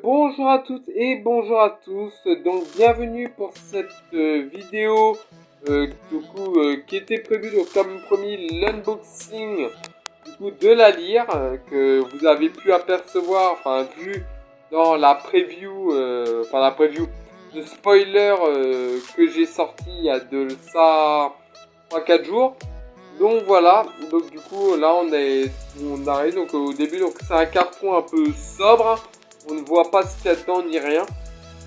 Bonjour à toutes et bonjour à tous, donc bienvenue pour cette vidéo qui était prévue, donc comme promis, l'unboxing du coup de la lyre que vous avez pu apercevoir, enfin vu dans la preview, de spoiler que j'ai sorti il y a de ça 3-4 jours. Donc voilà, donc du coup là on arrive donc au début, donc c'est un carton un peu sobre, on ne voit pas ce qu'il y a dedans ni rien.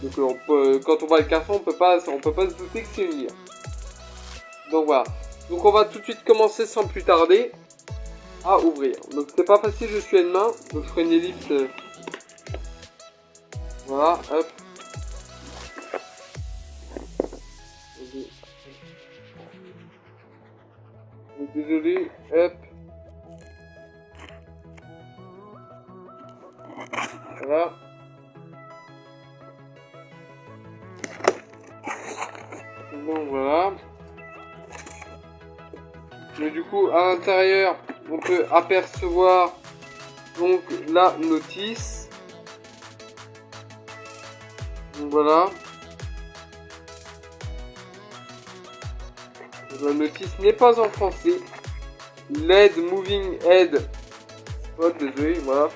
Donc quand on voit le carton on peut pas se douter que c'est une lyre. Donc voilà, donc on va tout de suite commencer sans plus tarder à ouvrir. Donc c'est pas facile, je suis à une main, donc je ferai une ellipse. Voilà, hop. Désolé, hop. Voilà. Donc voilà. Mais du coup, à l'intérieur, on peut apercevoir donc la notice. Donc voilà. La notice n'est pas en français. LED Moving Head Spot, désolé, voilà.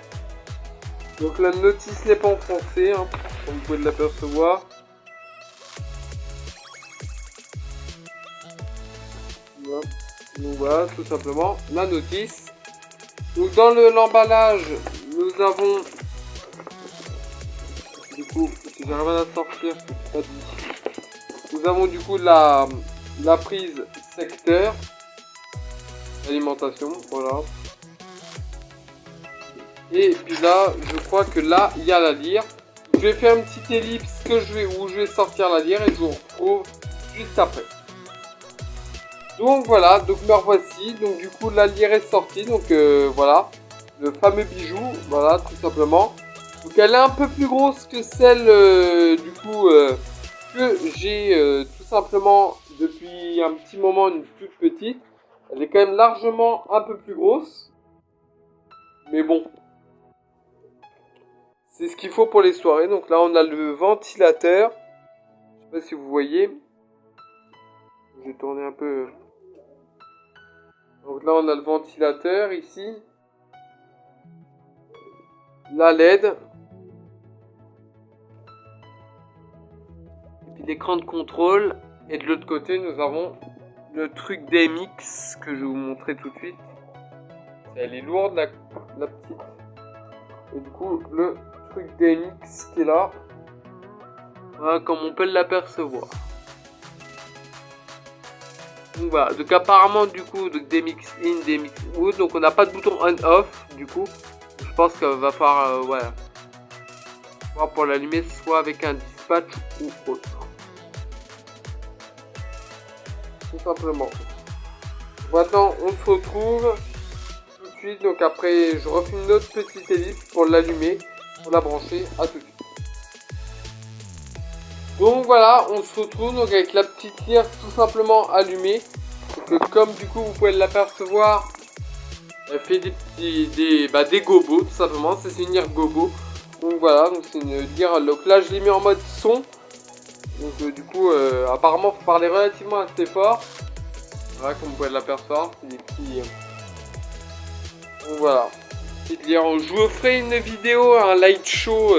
Donc la notice n'est pas en français, hein, comme vous pouvez l'apercevoir. Voilà. Donc voilà, tout simplement, la notice. Donc dans l'emballage, nous avons, du coup, si j'arrive à la sortir, c'est pas dit. Nous avons du coup la prise secteur, alimentation, voilà. Et puis là, je crois que là, il y a la lyre. Je vais faire une petite ellipse où je vais sortir la lyre et je vous retrouve juste après. Donc voilà, donc me revoici. Donc du coup, la lyre est sortie. Donc voilà, le fameux bijou, voilà, tout simplement. Donc elle est un peu plus grosse que celle du coup que j'ai tout simplement depuis un petit moment, une toute petite. Elle est quand même largement un peu plus grosse. Mais bon, c'est ce qu'il faut pour les soirées. Donc là, on a le ventilateur. Je sais pas si vous voyez. Je vais tourner un peu. Donc là, on a le ventilateur ici. La LED. Et puis l'écran de contrôle. Et de l'autre côté, nous avons le truc DMX que je vais vous montrer tout de suite. Elle est lourde, la petite. Et du coup, le truc DMX qui est là. Voilà, comme on peut l'apercevoir. Donc voilà, donc apparemment du coup, donc DMX in, DMX out, donc on n'a pas de bouton on off du coup. Je pense qu'il va falloir, voilà, pour l'allumer soit avec un dispatch ou autre. Tout simplement. Maintenant on se retrouve tout de suite, donc après je refais une autre petite ellipse pour l'allumer, pour la brancher, à tout de suite. Donc voilà, on se retrouve donc avec la petite lyre tout simplement allumée. Donc, comme du coup vous pouvez l'apercevoir, elle fait des gobos tout simplement. C'est une lyre gobo. Donc voilà, donc c'est une lyre. Donc là je l'ai mis en mode son. Donc du coup apparemment faut parler relativement assez fort. Voilà, comme vous pouvez l'apercevoir, c'est des petits. Donc voilà, petite lyre. Je vous ferai une vidéo, un light show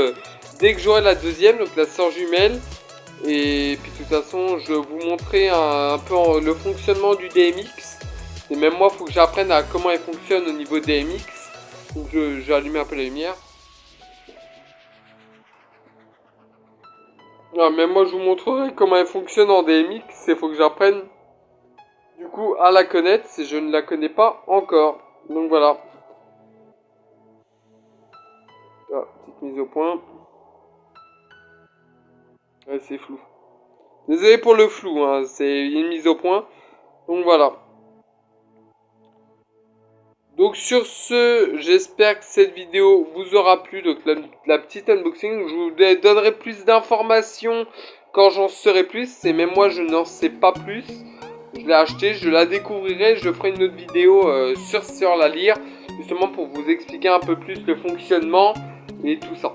dès que j'aurai la deuxième, donc la sœur jumelle. Et puis de toute façon, je vais vous montrer un peu le fonctionnement du DMX. Et même moi, il faut que j'apprenne à comment il fonctionne au niveau DMX. Donc je vais allumer un peu la lumière. Ouais, même moi, je vous montrerai comment elle fonctionne en DMX. Il faut que j'apprenne du coup à la connaître. Si je ne la connais pas encore. Donc voilà. Ah, petite mise au point. Ouais, c'est flou. Désolé pour le flou, hein, c'est une mise au point. Donc voilà. Donc sur ce, j'espère que cette vidéo vous aura plu. Donc la petite unboxing, je vous donnerai plus d'informations quand j'en saurai plus. Et même moi, je n'en sais pas plus. Je l'ai acheté, je la découvrirai. Je ferai une autre vidéo sur la lyre, justement pour vous expliquer un peu plus le fonctionnement et tout ça.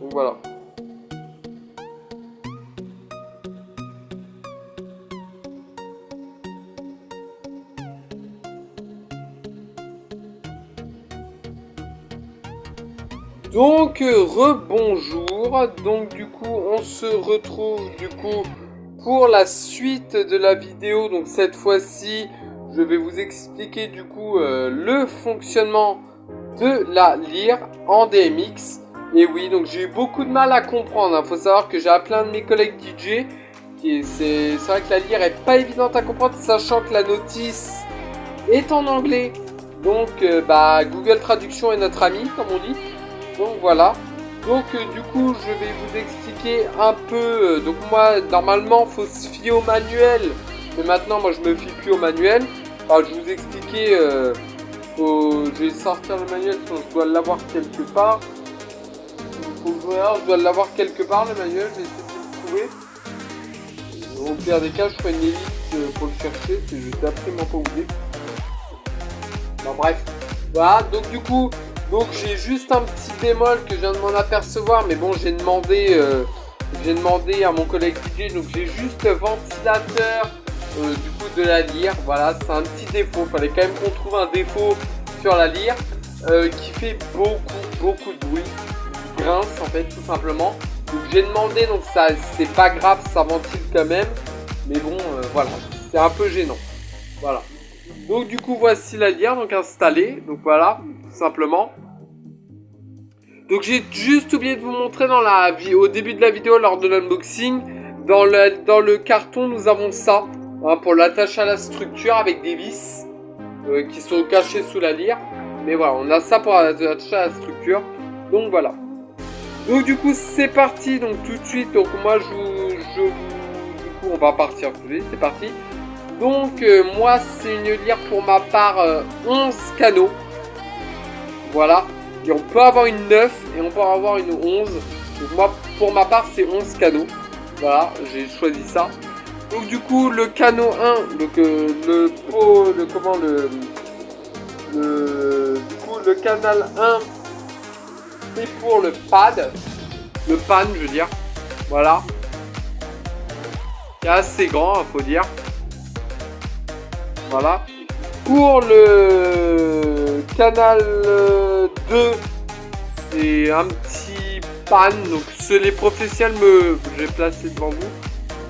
Donc voilà. Donc rebonjour, donc du coup on se retrouve du coup pour la suite de la vidéo. Donc cette fois-ci je vais vous expliquer du coup le fonctionnement de la lyre en DMX. Et oui, donc j'ai eu beaucoup de mal à comprendre, hein. Faut savoir que j'ai appelé un de mes collègues DJ, c'est vrai que la lyre est pas évidente à comprendre, sachant que la notice est en anglais. Donc Google Traduction est notre ami, comme on dit. Donc voilà. Donc du coup je vais vous expliquer un peu. Donc moi normalement faut se fier au manuel. Mais maintenant moi je me fie plus au manuel. Alors je vais vous expliquer. Je vais sortir le manuel parce que je dois l'avoir quelque part. Je dois l'avoir quelque part le manuel. Je vais essayer de le trouver. Au pire des cas je ferai une élite pour le chercher. Je vais absolument pas oublier. Bon bref. Voilà donc du coup. Donc j'ai juste un petit bémol que je viens de m'en apercevoir, mais bon j'ai demandé à mon collègue DJ, donc j'ai juste le ventilateur du coup de la lyre. Voilà, c'est un petit défaut, fallait quand même qu'on trouve un défaut sur la lyre qui fait beaucoup de bruit, qui grince en fait tout simplement. Donc j'ai demandé, donc ça c'est pas grave, ça ventile quand même, mais bon voilà, c'est un peu gênant. Voilà. Donc du coup voici la lyre donc installée, donc voilà, tout simplement. Donc j'ai juste oublié de vous montrer au début de la vidéo lors de l'unboxing, dans le carton nous avons ça, hein, pour l'attacher à la structure avec des vis qui sont cachées sous la lyre. Mais voilà, on a ça pour l'attacher à la structure, donc voilà. Donc du coup c'est parti, donc tout de suite, donc moi du coup on va partir tout de suite, c'est parti. Donc moi c'est une lyre pour ma part 11 canaux. Voilà. Et on peut avoir une 9 et on peut avoir une 11. Donc moi pour ma part c'est 11 canaux. Voilà, j'ai choisi ça. Donc du coup le canot 1, donc le canal 1 c'est pour le pad. Le pan je veux dire. Voilà. C'est assez grand, faut dire. Voilà. Pour le canal 2, c'est un petit pan. Donc les professionnels j'ai placé devant vous.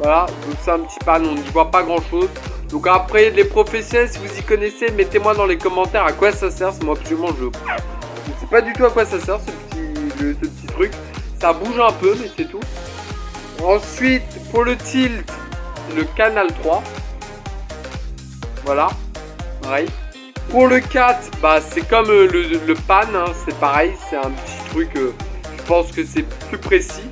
Voilà, donc c'est un petit pan, on n'y voit pas grand chose. Donc après les professionnels, si vous y connaissez, mettez-moi dans les commentaires à quoi ça sert. Moi absolument je ne sais pas du tout à quoi ça sert ce petit truc. Ça bouge un peu mais c'est tout. Ensuite pour le tilt, le canal 3. Voilà, pareil. Pour le 4, c'est comme le pan, hein, c'est pareil, c'est un petit truc, je pense que c'est plus précis.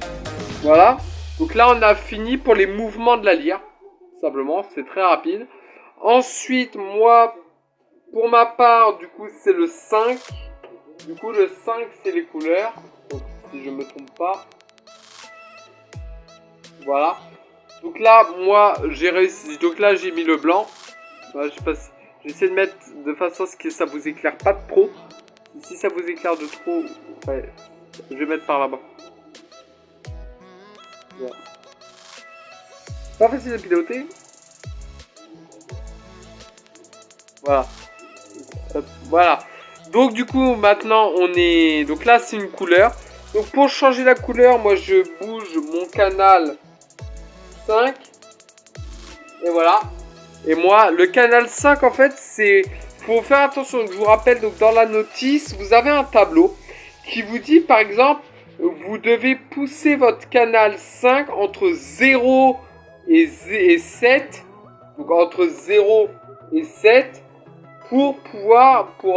Voilà, donc là on a fini pour les mouvements de la lyre, simplement, c'est très rapide. Ensuite, moi, pour ma part, du coup c'est le 5. Du coup le 5 c'est les couleurs, donc, si je me trompe pas. Voilà, donc là moi j'ai réussi, donc là j'ai mis le blanc. Voilà, j'essaie de mettre de façon à ce que ça vous éclaire pas de trop. Si ça vous éclaire de trop, ouais, je vais mettre par là-bas. Voilà. Pas facile à piloter. Voilà. Voilà. Donc du coup maintenant on est... Donc là c'est une couleur. Donc pour changer la couleur, moi je bouge mon canal 5. Et voilà. Et moi, le canal 5, en fait, c'est... Faut faire attention, je vous rappelle, donc dans la notice, vous avez un tableau qui vous dit, par exemple, vous devez pousser votre canal 5 entre 0 et 7. Donc entre 0 et 7 pour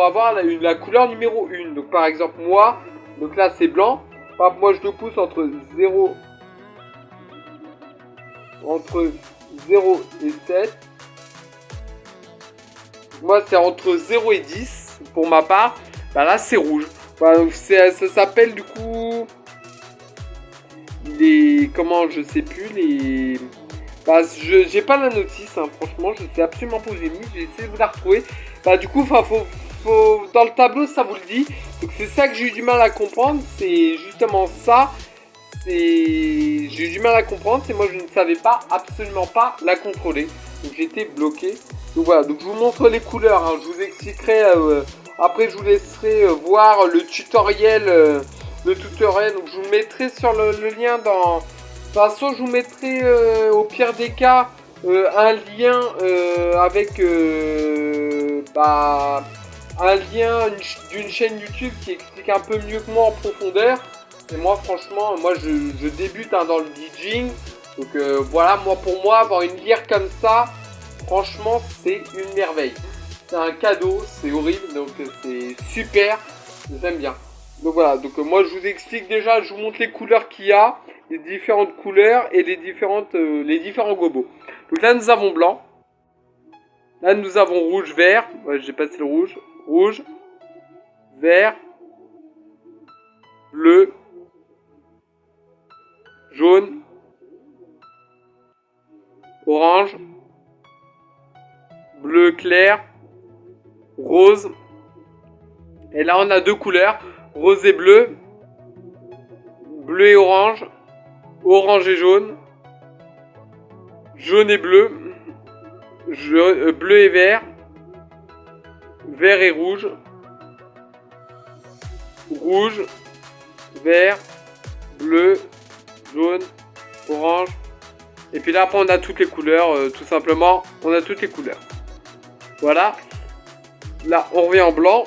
avoir la couleur numéro 1. Donc par exemple, moi, donc là c'est blanc. Par exemple, moi je le pousse entre 0 et 7. Moi c'est entre 0 et 10 pour ma part. Là c'est rouge. Voilà, donc ça s'appelle du coup les... Comment, je sais plus, les... j'ai pas la notice, hein, franchement, je sais absolument pas où j'ai mis, j'ai essayé de vous la retrouver. Du coup, dans le tableau, ça vous le dit. Donc c'est ça que j'ai eu du mal à comprendre, c'est justement ça. j'ai eu du mal à comprendre, c'est moi je ne savais pas, absolument pas la contrôler. Donc j'étais bloqué. Donc voilà, donc je vous montre les couleurs, hein. Je vous expliquerai, après je vous laisserai voir le tutoriel, donc je vous mettrai sur le lien dans... De toute façon je vous mettrai au pire des cas un lien avec un lien d'une chaîne YouTube qui explique un peu mieux que moi en profondeur. Et moi franchement, moi je débute hein, dans le DJing. Donc voilà, pour moi, avoir une lyre comme ça, franchement c'est une merveille. C'est un cadeau, c'est horrible, donc c'est super, j'aime bien. Donc voilà, donc moi je vous explique déjà, je vous montre les couleurs qu'il y a, les différentes couleurs et les différents gobos. Donc là nous avons blanc, là nous avons rouge, vert, ouais, j'ai passé le rouge, rouge, vert, bleu, jaune, orange, bleu clair, rose. Et là on a deux couleurs, rose et bleu, bleu et orange, orange et jaune, jaune et bleu, bleu et vert, vert et rouge, rouge, vert, bleu, jaune, orange. Et puis là après on a toutes les couleurs, tout simplement, on a toutes les couleurs. Voilà. Là on revient en blanc.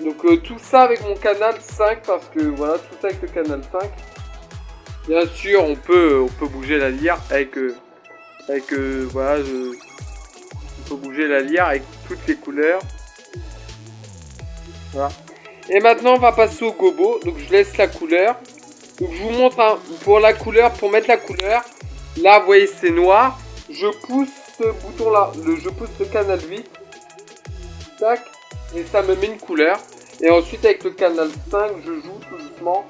Donc tout ça avec mon canal 5 parce que voilà, tout ça avec le canal 5. Bien sûr on peut bouger la lyre avec voilà, on peut bouger la lyre avec toutes les couleurs. Voilà. Et maintenant on va passer au gobo. Donc je laisse la couleur. Donc je vous montre hein, pour la couleur, pour mettre la couleur. Là vous voyez c'est noir. Je pousse ce bouton là, je pousse le canal 8. Tac. Et ça me met une couleur. Et ensuite avec le canal 5 je joue tout doucement.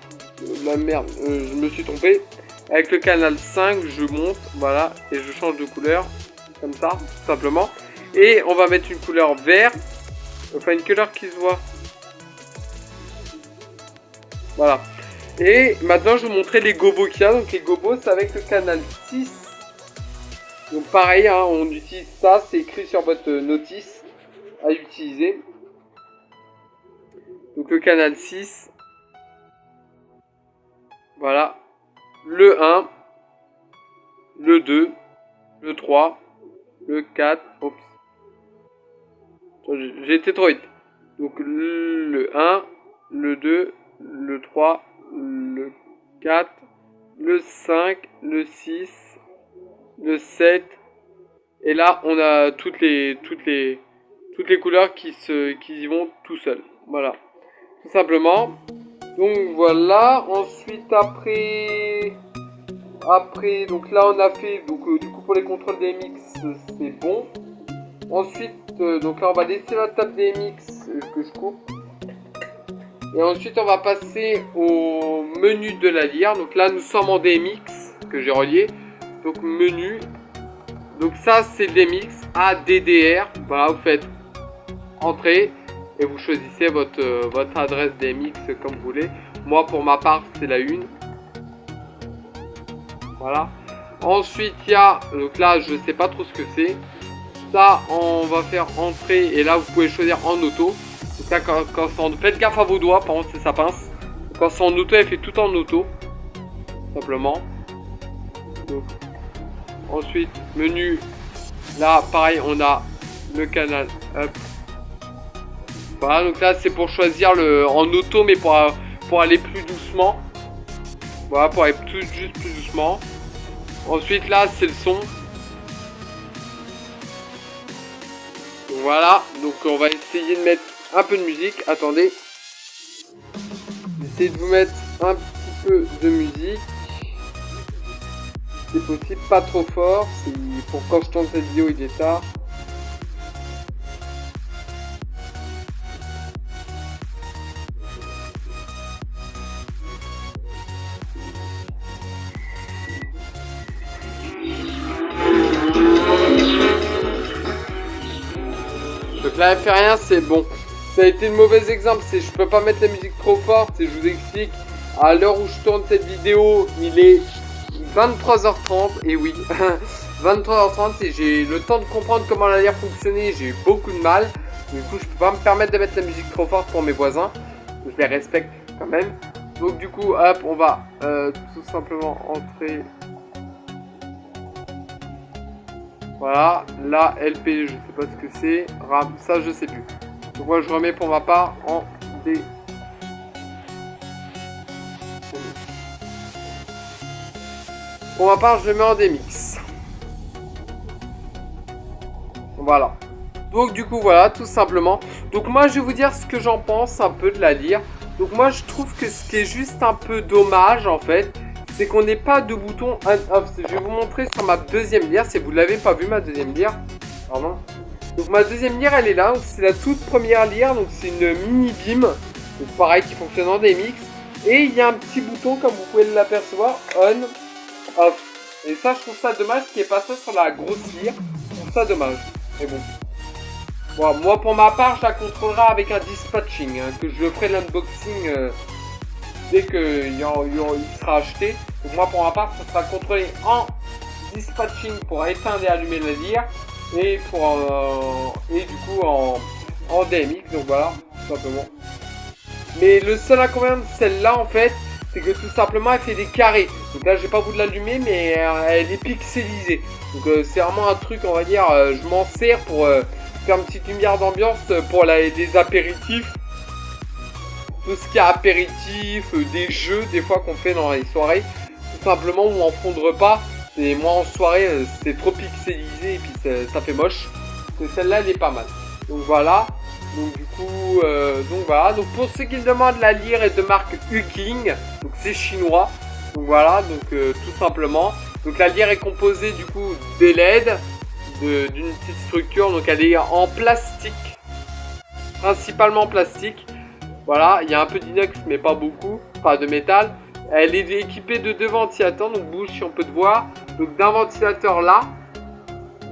La merde, je me suis trompé. Avec le canal 5 je monte. Voilà. Et je change de couleur. Comme ça, tout simplement. Et on va mettre une couleur vert. Enfin une couleur qui se voit. Voilà. Et maintenant je vais vous montrer les gobos qu'il y a. Donc les gobos c'est avec le canal 6. Donc pareil hein, on utilise ça. C'est écrit sur votre notice à utiliser. Donc le canal 6. Voilà. Le 1. Le 2. Le 3. Le 4. Oups. J'ai été trop vite. Donc le 1. Le 2. Le 3. Le 4. Le 5. Le 6. Le 7. Et là on a toutes les couleurs qui y vont tout seul. Voilà. Tout simplement. Donc voilà. Ensuite après donc là on a fait donc du coup pour les contrôles des mix c'est bon. Ensuite donc là on va laisser la table des mix que je coupe. Et ensuite on va passer au menu de la lyre. Donc là nous sommes en DMX que j'ai relié. Donc menu. Donc ça c'est le DMX ADDR. Voilà, vous faites entrée et vous choisissez votre adresse DMX comme vous voulez. Moi pour ma part c'est la 1. Voilà. Ensuite il y a, donc là je sais pas trop ce que c'est. Ça on va faire entrée et là vous pouvez choisir en auto. Donc là quand c'est en... Faites gaffe à vos doigts, par contre c'est sa pince. Quand c'est en auto elle fait tout en auto. Simplement. Donc, ensuite menu. Là pareil on a le canal. Hop. Voilà, donc là c'est pour choisir en auto mais pour aller plus doucement. Voilà, pour aller juste plus doucement. Ensuite là c'est le son. Voilà, donc on va essayer de mettre un peu de musique. Attendez. J'essaie de vous mettre un petit peu de musique. C'est possible, pas trop fort. Pour quand je tourne cette vidéo il est tard. Donc là elle fait rien, c'est bon. Ça a été le mauvais exemple, je peux pas mettre la musique trop forte et je vous explique. À l'heure où je tourne cette vidéo, il est 23h30, et oui, 23h30, et j'ai le temps de comprendre comment la lire fonctionnait, j'ai eu beaucoup de mal. Du coup, je peux pas me permettre de mettre la musique trop forte pour mes voisins. Je les respecte quand même. Donc du coup, hop, on va tout simplement entrer. Voilà, là, LP, je sais pas ce que c'est. RAM, ça, je sais plus. Donc moi, je remets pour ma part en D. Pour ma part, je le mets en DMix. Voilà. Donc du coup, voilà, tout simplement. Donc moi, je vais vous dire ce que j'en pense un peu de la lire. Donc moi, je trouve que ce qui est juste un peu dommage, en fait, c'est qu'on n'ait pas de bouton on-off. Je vais vous montrer sur ma deuxième lyre, si vous ne l'avez pas vu, ma deuxième lyre. Pardon. Donc ma deuxième lyre, elle est là. C'est la toute première lyre, donc c'est une mini beam. Donc pareil, qui fonctionne en DMX. Et il y a un petit bouton, comme vous pouvez l'apercevoir, on, off. Et ça, je trouve ça dommage qu'il n'y ait pas ça sur la grosse lyre. Je trouve ça dommage. Mais bon. Bon, moi, pour ma part, je la contrôlerai avec un dispatching. Hein, que je ferai l'unboxing dès qu'il sera acheté. Donc moi, pour ma part, ça sera contrôlé en dispatching pour éteindre et allumer la lyre. Et, et du coup, en DMX. Donc voilà, tout simplement. Mais le seul inconvénient de celle-là, en fait, c'est que tout simplement, elle fait des carrés. Donc là, j'ai pas voulu l'allumer, mais elle est pixelisée. Donc c'est vraiment un truc, on va dire, je m'en sers pour faire une petite lumière d'ambiance pour les apéritifs. Tout ce qui est apéritif, des jeux, des fois qu'on fait dans les soirées. Tout simplement, où on fond de repas. Et moi, en soirée, c'est trop pixelisé et puis ça fait moche. Donc celle-là, elle est pas mal. Donc voilà. Donc du coup, donc voilà. Donc pour ceux qui me demandent, la lyre est de marque Uking. Donc c'est chinois. Donc voilà, donc tout simplement. Donc la lyre est composée du coup des LED, d'une petite structure. Donc elle est en plastique, principalement en plastique. Voilà, il y a un peu d'inox mais pas beaucoup, enfin de métal. Elle est équipée de 2 ventilateurs, donc bouge si on peut te voir. Donc d'un ventilateur là,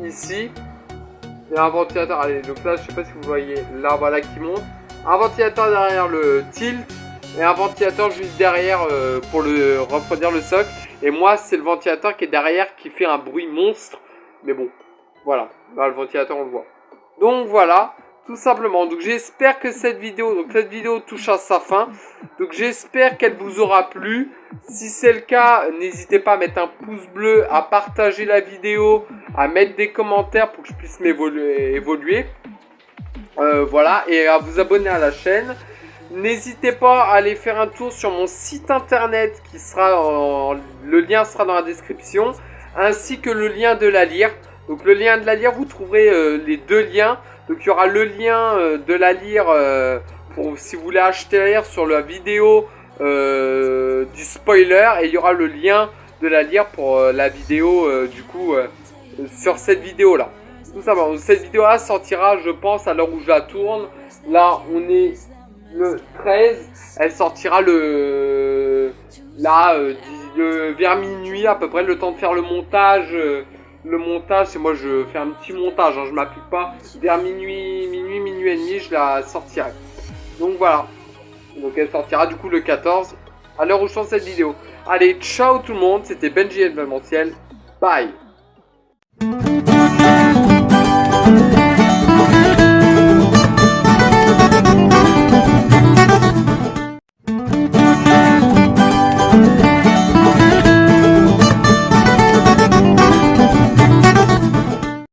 ici. Il y a un ventilateur, allez, donc là je sais pas si vous voyez, là voilà qui monte. Un ventilateur derrière le tilt et un ventilateur juste derrière pour refroidir le socle. Et moi c'est le ventilateur qui est derrière qui fait un bruit monstre. Mais bon, voilà, là le ventilateur on le voit. Donc voilà, tout simplement. Donc j'espère que cette vidéo touche à sa fin. Donc j'espère qu'elle vous aura plu. Si c'est le cas, n'hésitez pas à mettre un pouce bleu, à partager la vidéo, à mettre des commentaires pour que je puisse évoluer. Voilà, et à vous abonner à la chaîne. N'hésitez pas à aller faire un tour sur mon site internet qui sera le lien sera dans la description, ainsi que le lien de la lyre. Donc le lien de la lyre, vous trouverez les 2 liens. Donc il y aura le lien de la lyre pour si vous voulez acheter la lyre sur la vidéo du spoiler, et il y aura le lien de la lyre pour la vidéo du coup sur cette vidéo là. Tout simplement, cette vidéo là sortira je pense à l'heure où je la tourne. Là on est le 13, elle sortira vers minuit à peu près, le temps de faire le montage. Le montage, c'est moi je fais un petit montage, hein, je m'applique pas. Vers minuit et demi, je la sortirai. Donc voilà. Donc elle sortira du coup le 14, à l'heure où je tourne cette vidéo. Allez, ciao tout le monde, c'était Benji Événementiel. Bye.